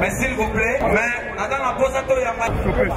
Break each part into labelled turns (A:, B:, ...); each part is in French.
A: Mais s'il vous plaît, mais dans la pause à toi, il y a pas
B: téléphone.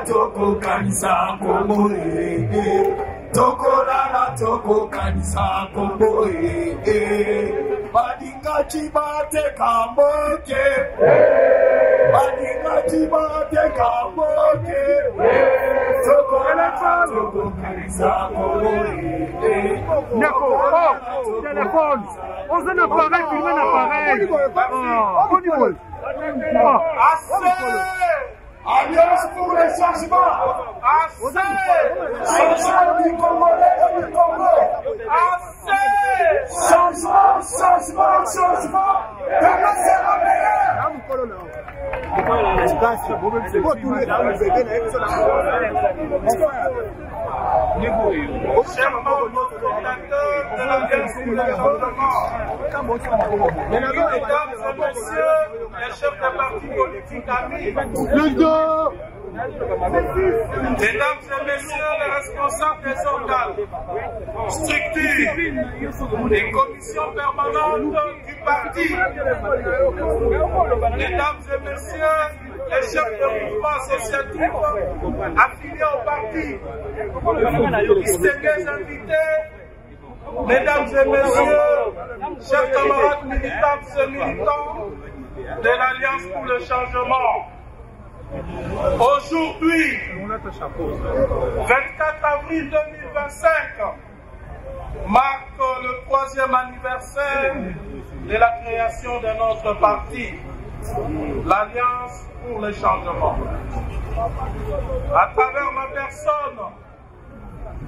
C: Toko kanisa Kongo toko kanisa Kongo Badinga chibate kamboke Badinga chibate kamboke Toko kanisa Kongo
B: Nako, téléphone. On se l'appareil, filmer l'appareil. On y va.
C: Alliance pour le changement. Changement du Congolais et du Congo. Changement. Comment c'est la meilleure?
D: Chers membres fondateurs de l'Alliance pour le changement, mesdames et messieurs, les chefs de partis politiques amis, mesdames et messieurs les responsables des organes, structures et commissions permanentes du parti, mesdames et messieurs les chefs de mouvement associatif affiliés au parti, distingués invités, mesdames et messieurs, chers camarades militantes et militants de l'Alliance pour le changement. Aujourd'hui, 24 avril 2025, marque le 3e anniversaire de la création de notre parti, l'Alliance pour le changement. À travers ma personne,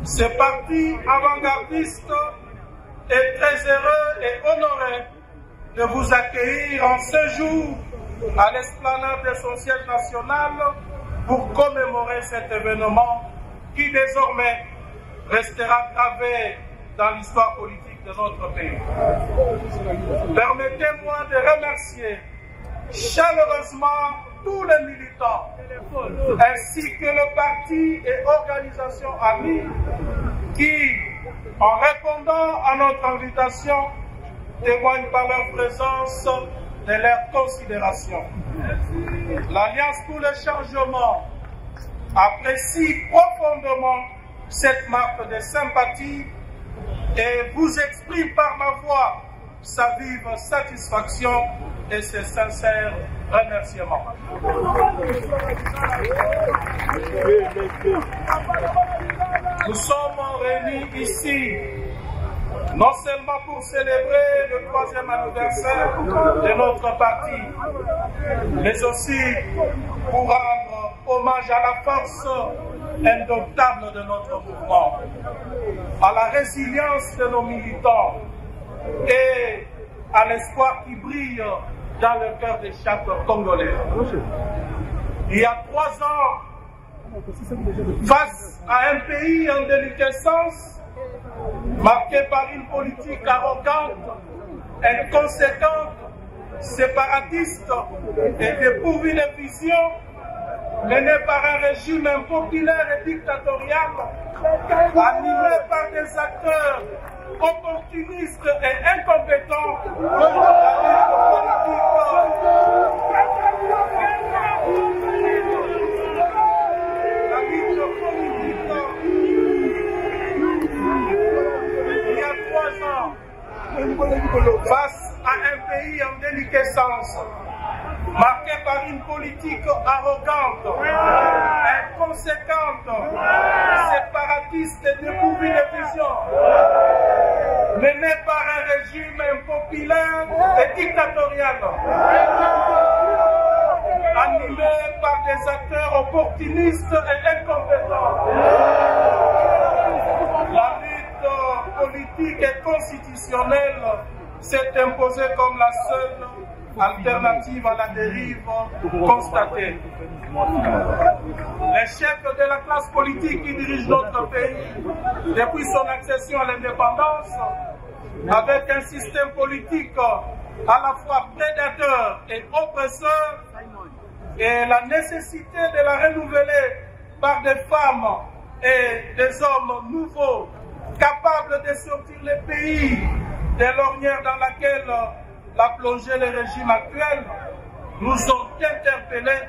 D: ce parti avant-gardiste est très heureux et honoré de vous accueillir en ce jour à l'esplanade de son siège national pour commémorer cet événement qui désormais restera gravé dans l'histoire politique de notre pays. Permettez-moi de remercier chaleureusement tous les militants ainsi que le parti et organisations amies qui, en répondant à notre invitation, témoignent par leur présence de leur considération. L'Alliance pour le changement apprécie profondément cette marque de sympathie et vous exprime par ma voix sa vive satisfaction et ses sincères remerciements. Nous sommes réunis ici non seulement pour célébrer le 3e anniversaire de notre parti, mais aussi pour rendre hommage à la force indomptable de notre mouvement, à la résilience de nos militants et à l'espoir qui brille dans le cœur de chaque Congolais. Il y a 3 ans, face à un pays en déliquescence, marqué par une politique arrogante, inconséquente, séparatiste et dépourvue de vision, menée par un régime impopulaire et dictatorial, animé par des acteurs opportunistes et incompétents, face à un pays en déliquescence, marqué par une politique arrogante, inconséquente, séparatiste et dépourvue de vision, menée par un régime impopulaire et dictatorial, animé par des acteurs opportunistes et incompétents. La lutte politique et constitutionnelle s'est imposée comme la seule alternative à la dérive constatée. L'échec de la classe politique qui dirige notre pays depuis son accession à l'indépendance, avec un système politique à la fois prédateur et oppresseur, et la nécessité de la renouveler par des femmes et des hommes nouveaux, capables de sortir le pays de l'ornière dans laquelle l'a plongé le régime actuel, nous ont interpellés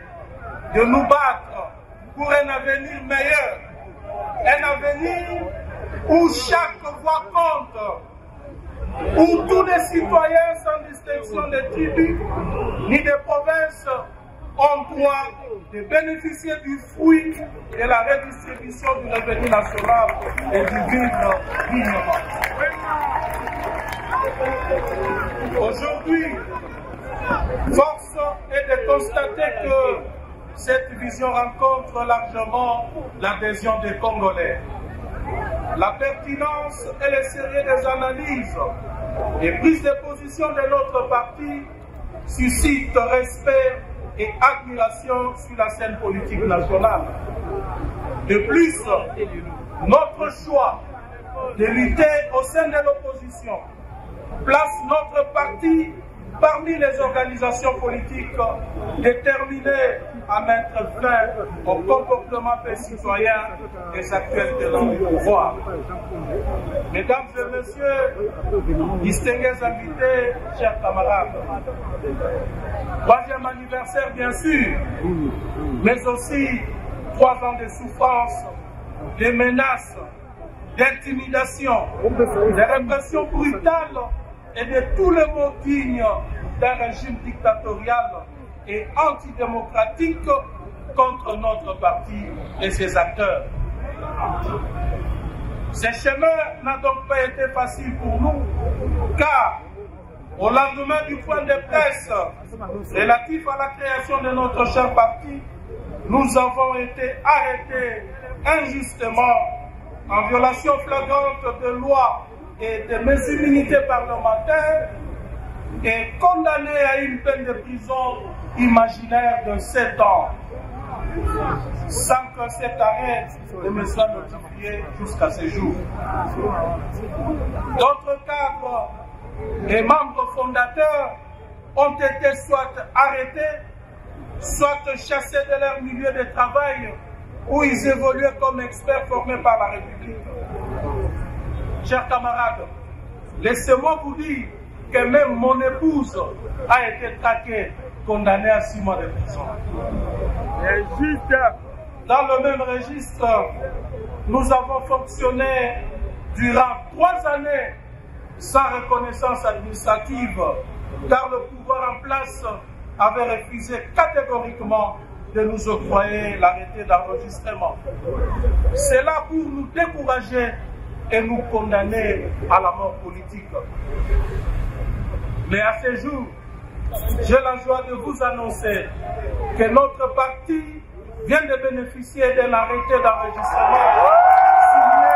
D: de nous battre pour un avenir meilleur. Un avenir où chaque voix compte, où tous les citoyens, sans distinction de tribus ni de provinces, ont droit de bénéficier du fruit de la redistribution du revenu national et du vivre dignement. Aujourd'hui, force est de constater que cette vision rencontre largement l'adhésion des Congolais. La pertinence et le sérieux des analyses et prises de position de notre parti suscitent respect et admiration sur la scène politique nationale. De plus, notre choix de lutter au sein de l'opposition place notre parti parmi les organisations politiques déterminées à mettre fin au comportement des citoyens des actuels tenants du pouvoir. Mesdames et messieurs, distingués invités, chers camarades, troisième anniversaire bien sûr, mais aussi 3 ans de souffrance, de menaces, d'intimidation, de répression brutale et de tous les mots dignes d'un régime dictatorial et antidémocratique contre notre parti et ses acteurs. Ce chemin n'a donc pas été facile pour nous, car au lendemain du point de presse relatif à la création de notre cher parti, nous avons été arrêtés injustement en violation flagrante de lois et de mes immunités parlementaires et condamnés à une peine de prison imaginaire de 7 ans, sans que cet arrêt ne me soit notifié jusqu'à ce jour. D'autres cadres et membres fondateurs ont été soit arrêtés, soit chassés de leur milieu de travail où ils évoluaient comme experts formés par la République. Chers camarades, laissez-moi vous dire que même mon épouse a été traquée, condamnée à 6 mois de prison. Dans le même registre, nous avons fonctionné durant 3 années sans reconnaissance administrative, car le pouvoir en place avait refusé catégoriquement de nous octroyer l'arrêté d'enregistrement. C'est là pour nous décourager et nous condamner à la mort politique. Mais à ce jour, j'ai la joie de vous annoncer que notre parti vient de bénéficier d'un arrêté d'enregistrement signé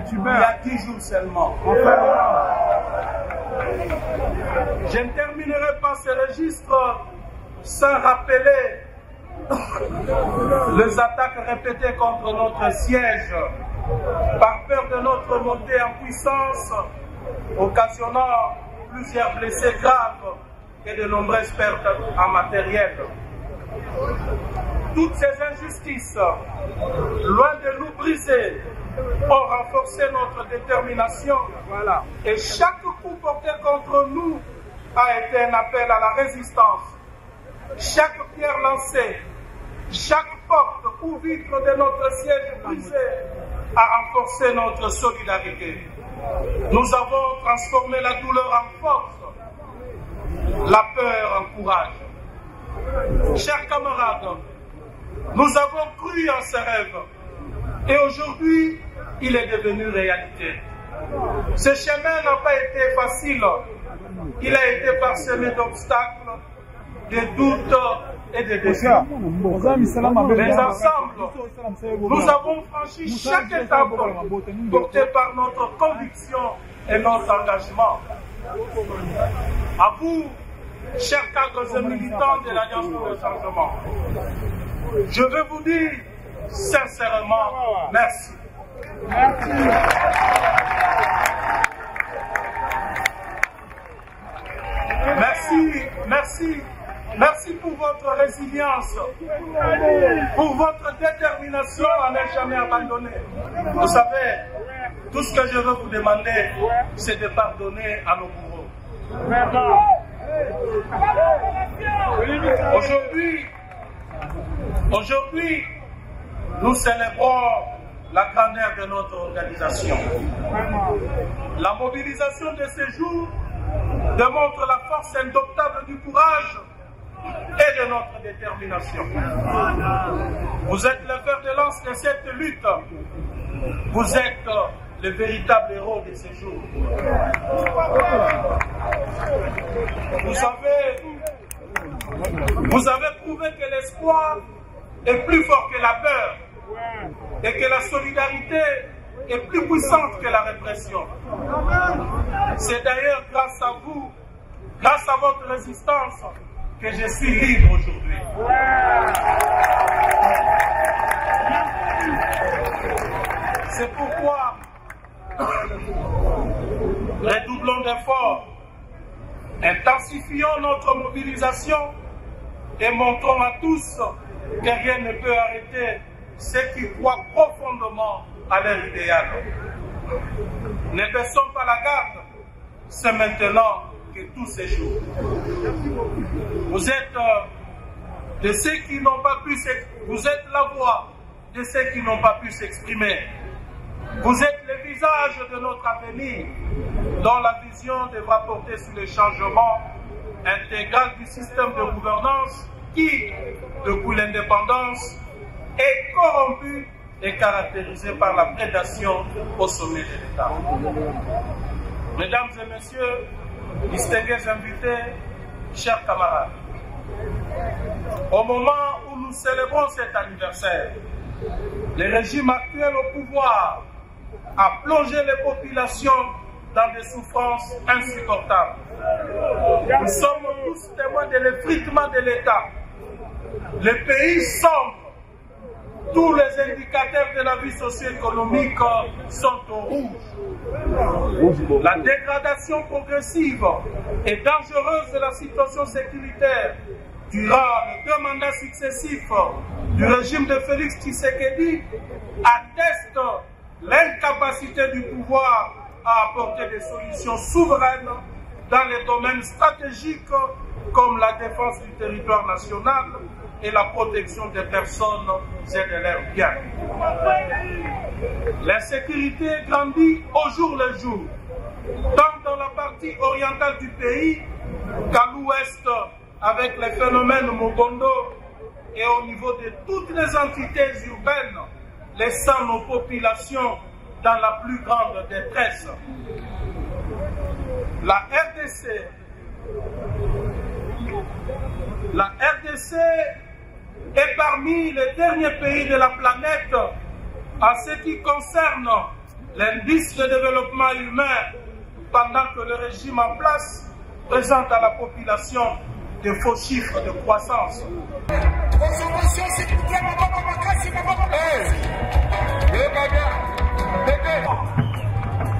D: il y a 10 jours seulement. Je ne terminerai pas ce registre sans rappeler les attaques répétées contre notre siège par peur de notre montée en puissance, occasionnant plusieurs blessés graves et de nombreuses pertes en matériel. toutes ces injustices, loin de nous briser, ont renforcé notre détermination.
B: Voilà.
D: Et chaque coup porté contre nous a été un appel à la résistance. Chaque pierre lancée, chaque porte ou vitre de notre siège brisé a renforcé notre solidarité. Nous avons transformé la douleur en force, la peur en courage. Chers camarades, nous avons cru en ce rêve et aujourd'hui, il est devenu réalité. Ce chemin n'a pas été facile. Il a été parsemé d'obstacles, de doutes et de défis. Mais ensemble, nous avons franchi chaque étape portée par notre conviction et notre engagement. À vous, chers cadres et militants de l'Alliance pour le changement, je veux vous dire sincèrement merci. Merci pour votre résilience, pour votre détermination à ne jamais abandonner. Vous savez, tout ce que je veux vous demander, c'est de pardonner à nos bourreaux. Aujourd'hui, nous célébrons la grandeur de notre organisation. La mobilisation de ces jours démontre la force indomptable du courage et de notre détermination. Vous êtes le fer de lance de cette lutte. Vous êtes le véritable héros de ces jours. Vous avez prouvé que l'espoir est plus fort que la peur et que la solidarité est plus puissante que la répression. C'est d'ailleurs grâce à vous, grâce à votre résistance, que je suis libre aujourd'hui. C'est pourquoi redoublons d'efforts, intensifions notre mobilisation et montrons à tous que rien ne peut arrêter ceux qui croient profondément à leur idéal. Ne baissons pas la garde, c'est maintenant que tout se joue. Vous êtes de ceux qui n'ont pas pu s'exprimer. Vous êtes la voix de ceux qui n'ont pas pu s'exprimer. Vous êtes le visage de notre avenir, dont la vision devra porter sur le changement intégral du système de gouvernance qui, depuis l'indépendance, est corrompu et caractérisé par la prédation au sommet de l'État. Mesdames et messieurs, distingués invités, chers camarades, au moment où nous célébrons cet anniversaire, le régime actuel au pouvoir a plongé les populations dans des souffrances insupportables. Nous sommes tous témoins de l'effritement de l'État. Le pays sombre. Tous les indicateurs de la vie socio-économique sont au rouge. La dégradation progressive et dangereuse de la situation sécuritaire durant les 2 mandats successifs du régime de Félix Tshisekedi atteste l'incapacité du pouvoir à apporter des solutions souveraines dans les domaines stratégiques comme la défense du territoire national et la protection des personnes et de leurs biens. L'insécurité grandit au jour le jour, tant dans la partie orientale du pays qu'à l'ouest avec les phénomènes Mobondo et au niveau de toutes les entités urbaines, laissant nos populations dans la plus grande détresse. La RDC est parmi les derniers pays de la planète en ce qui concerne l'indice de développement humain, pendant que le régime en place présente à la population de faux chiffres de croissance.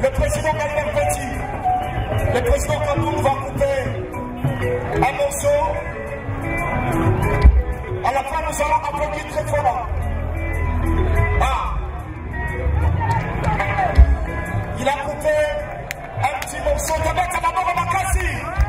C: Le président Gabriel Petit, le président Kaboul va couper un morceau À la fin, nous allons applaudir très fort. Ah. Il a coupé un petit morceau de mettre à la mort à Makassi.